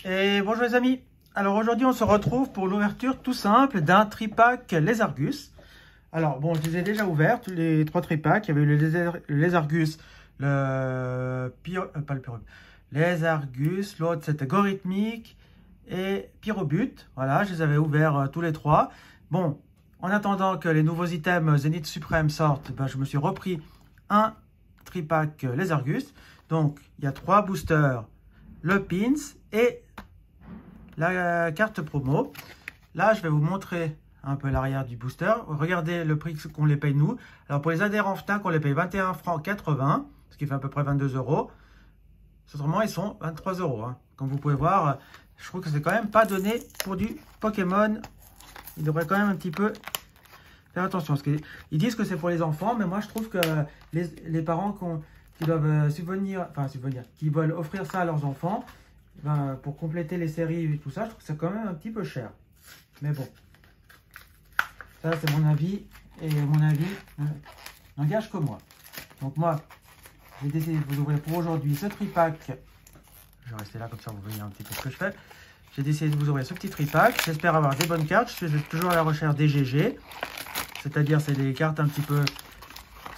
Et bonjour les amis. Alors aujourd'hui on se retrouve pour l'ouverture tout simple d'un tripack Lézargus. Alors bon, je les ai déjà ouverts, tous les trois tripacks. Il y avait le Lézargus, pas le Pyrobut, Lézargus, l'autre c'était Gorhythmic et Pyrobut. Voilà, je les avais ouverts tous les trois. Bon, en attendant que les nouveaux items Zénith Suprême sortent, ben, je me suis repris un tripack Lézargus. Donc il y a trois boosters, le pins et la carte promo. Là, je vais vous montrer un peu l'arrière du booster. Regardez le prix qu'on les paye nous. Alors, pour les adhérents FNAC, on les paye 21 francs 80, ce qui fait à peu près 22 euros. Autrement, ils sont 23 euros. Hein. Comme vous pouvez voir, je trouve que c'est quand même pas donné pour du Pokémon. Il devrait quand même un petit peu faire attention. Parce qu'ils disent que c'est pour les enfants, mais moi, je trouve que les parents qui doivent qui veulent offrir ça à leurs enfants, ben, pour compléter les séries et tout ça, je trouve que c'est quand même un petit peu cher. Mais bon, ça c'est mon avis, et mon avis n'engage que moi. Donc moi, j'ai décidé de vous ouvrir pour aujourd'hui ce tripack. Je vais rester là comme ça vous voyez un petit peu ce que je fais. J'ai décidé de vous ouvrir ce petit tripack. J'espère avoir des bonnes cartes. Je suis toujours à la recherche des GG. C'est-à-dire c'est des cartes un petit peu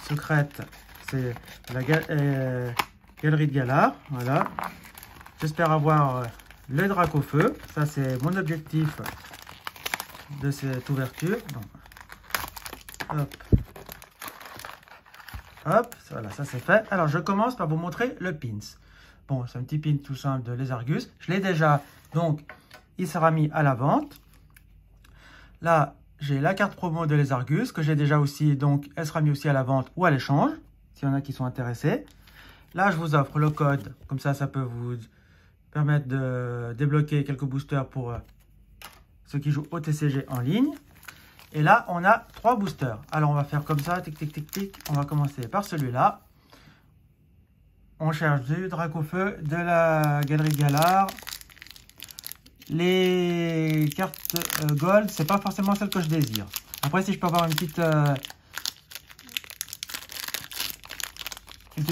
secrètes. C'est la galerie de Galar. Voilà. J'espère avoir le Dracofeu. Ça, c'est mon objectif de cette ouverture. Donc, hop. Hop. Voilà, ça c'est fait. Alors, je commence par vous montrer le pins. Bon, c'est un petit pin tout simple de Lézargus. Je l'ai déjà. Donc, il sera mis à la vente. Là, j'ai la carte promo de Lézargus que j'ai déjà aussi. Donc, elle sera mise aussi à la vente ou à l'échange. S'il y en a qui sont intéressés. Là, je vous offre le code. Comme ça peut vous permettre de débloquer quelques boosters pour ceux qui jouent au TCG en ligne. Et là, on a trois boosters. Alors, on va faire comme ça, tic, tic, tic, tic. On va commencer par celui-là. On cherche du Dracofeu, de la Galerie Galar. Les cartes Gold, c'est pas forcément celle que je désire. Après, si je peux avoir une petite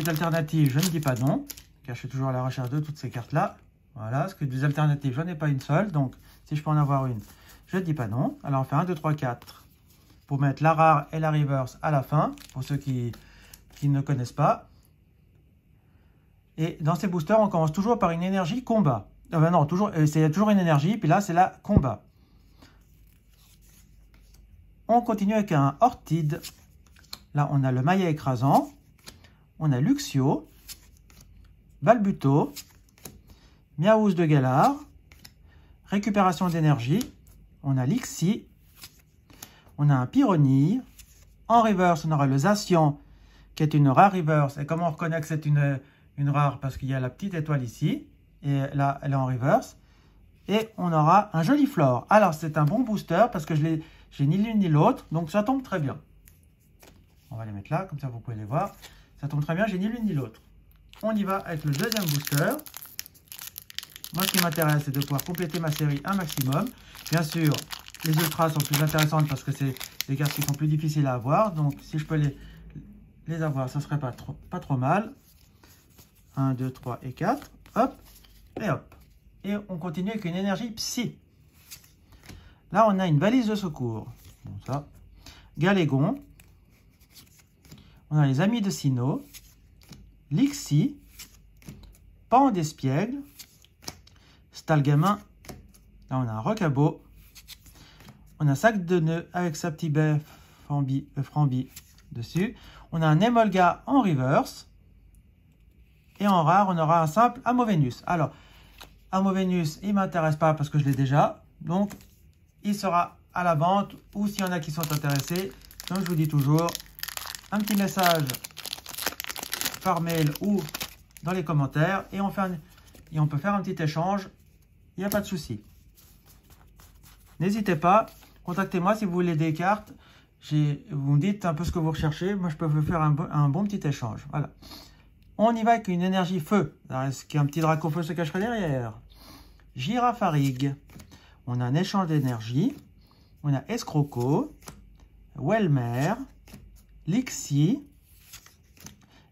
alternative, je ne dis pas non. Car je suis toujours à la recherche de toutes ces cartes-là. Voilà, parce que des alternatives, je n'en ai pas une seule. Donc, si je peux en avoir une, je ne dis pas non. Alors, on fait 1, 2, 3, 4 pour mettre la rare et la reverse à la fin, pour ceux qui ne connaissent pas. Et dans ces boosters, on commence toujours par une énergie combat. Non, c'est toujours une énergie, puis là, c'est la combat. On continue avec un Ortide. Là, on a le Maillet écrasant. On a Luxio, Balbuto, Miaouz de Galar, récupération d'énergie, on a Lixi, on a un Pyronille, en reverse on aura le Zacian qui est une rare reverse, et comment on reconnaît que c'est une rare parce qu'il y a la petite étoile ici, et là elle est en reverse, et on aura un joli Flore. Alors c'est un bon booster parce que j'ai ni l'une ni l'autre, donc ça tombe très bien. On va les mettre là, comme ça vous pouvez les voir, ça tombe très bien, j'ai ni l'une ni l'autre. On y va avec le deuxième booster. Moi, ce qui m'intéresse, c'est de pouvoir compléter ma série un maximum. Bien sûr, les ultras sont plus intéressantes parce que c'est des cartes qui sont plus difficiles à avoir. Donc, si je peux les avoir, ça serait pas trop mal. 1, 2, 3 et 4. Hop, et hop. Et on continue avec une énergie psy. Là, on a une valise de secours. Bon, ça. Galégon. On a les amis de Sinnoh. Lixi. Pan d'Espiègle. Stalgamin, là on a un Rocabo, on a Sac de nœuds avec sa petite baie Frambi dessus, on a un Emolga en reverse, et en rare on aura un simple Amovenus. Alors, Amovenus il ne m'intéresse pas parce que je l'ai déjà, donc il sera à la vente, ou s'il y en a qui sont intéressés, donc je vous dis toujours, un petit message par mail ou dans les commentaires, et on peut faire un petit échange. Il n'y a pas de souci. N'hésitez pas, contactez-moi si vous voulez des cartes. Vous me dites un peu ce que vous recherchez. Moi, je peux vous faire un bon petit échange. Voilà. On y va avec une énergie feu. Est-ce qu'un petit Dracofeu se cacherait derrière? Girafarig. On a un échange d'énergie. On a Escroco, Welmer, Lixi,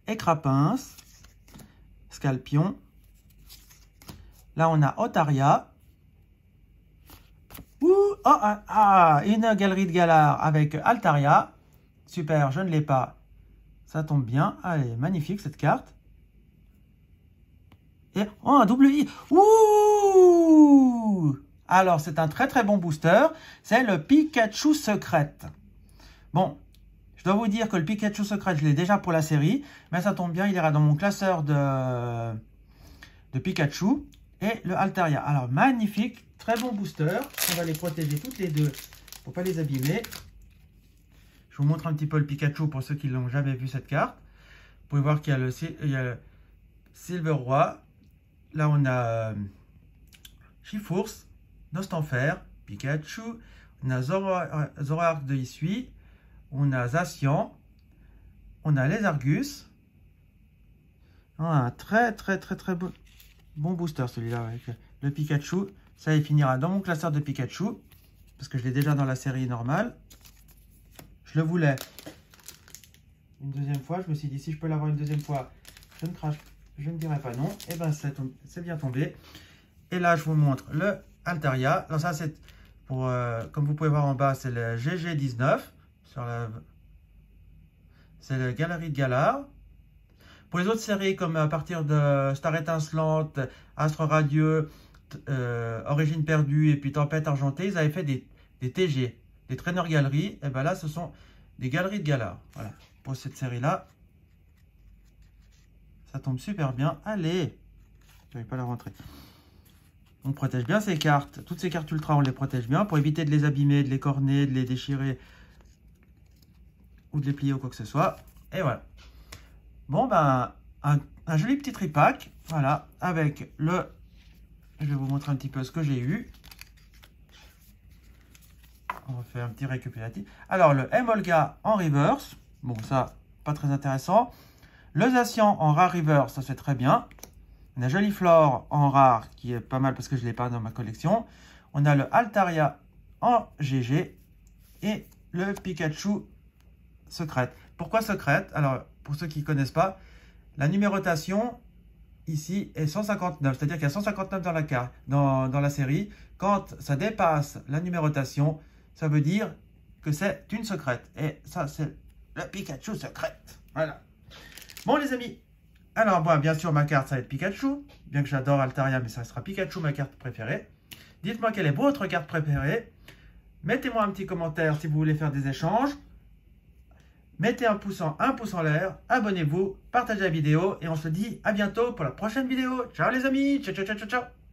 Écrapince, Scalpion, Là, on a Otaria. Une galerie de Galar avec Altaria. Super, je ne l'ai pas. Ça tombe bien. Allez, magnifique cette carte. Et un double I. Ouh! Alors, c'est un très très bon booster. C'est le Pikachu Secret. Bon, je dois vous dire que le Pikachu Secret, je l'ai déjà pour la série. Mais ça tombe bien, il ira dans mon classeur de Pikachu. Et le Altaria. Alors, magnifique. Très bon booster. On va les protéger toutes les deux pour ne pas les abîmer. Je vous montre un petit peu le Pikachu pour ceux qui n'ont jamais vu cette carte. Vous pouvez voir qu'il y a le Silver Roi. Là, on a Chifours, Nostanfer, Pikachu. On a Zoroark de Hisui. On a Zacian. On a les Argus. Un très bon booster celui-là avec le Pikachu. Ça, il finira dans mon classeur de Pikachu. Parce que je l'ai déjà dans la série normale. Je le voulais une deuxième fois. Je me suis dit, si je peux l'avoir une deuxième fois, je ne dirai pas non. Et bien, c'est bien tombé. Et là, je vous montre le Altaria. Alors ça, c'est pour, comme vous pouvez voir en bas, c'est le GG19. C'est la Galerie de Galar. Pour les autres séries, comme à partir de Star Étincelante, Astre Radieux, Origine Perdue et puis Tempête Argentée, ils avaient fait des TG, des traîneurs galeries. Et bien là, ce sont des Galeries de Galar. Voilà, pour cette série-là. Ça tombe super bien. Allez, je n'arrive pas à la rentrer. On protège bien ces cartes. Toutes ces cartes ultra, on les protège bien pour éviter de les abîmer, de les corner, de les déchirer ou de les plier ou quoi que ce soit. Et voilà. Bon, ben, un joli petit tripack. Voilà, avec le... Je vais vous montrer un petit peu ce que j'ai eu. On va faire un petit récapitulatif. Alors, le Emolga en reverse. Bon, ça, pas très intéressant. Le Zacian en rare reverse, ça c'est très bien. On a Joliflore en rare, qui est pas mal parce que je ne l'ai pas dans ma collection. On a le Altaria en GG. Et le Pikachu Secret. Pourquoi Secret? Alors, pour ceux qui ne connaissent pas, la numérotation ici est 159. C'est-à-dire qu'il y a 159 dans la carte, dans la série. Quand ça dépasse la numérotation, ça veut dire que c'est une secrète. Et ça, c'est le Pikachu Secret. Voilà. Bon, les amis. Alors, bon, bien sûr, ma carte, ça va être Pikachu. Bien que j'adore Altaria, mais ça sera Pikachu, ma carte préférée. Dites-moi quelle est votre carte préférée. Mettez-moi un petit commentaire si vous voulez faire des échanges. Mettez un pouce en l'air, abonnez-vous, partagez la vidéo et on se dit à bientôt pour la prochaine vidéo. Ciao les amis, ciao ciao ciao ciao ciao.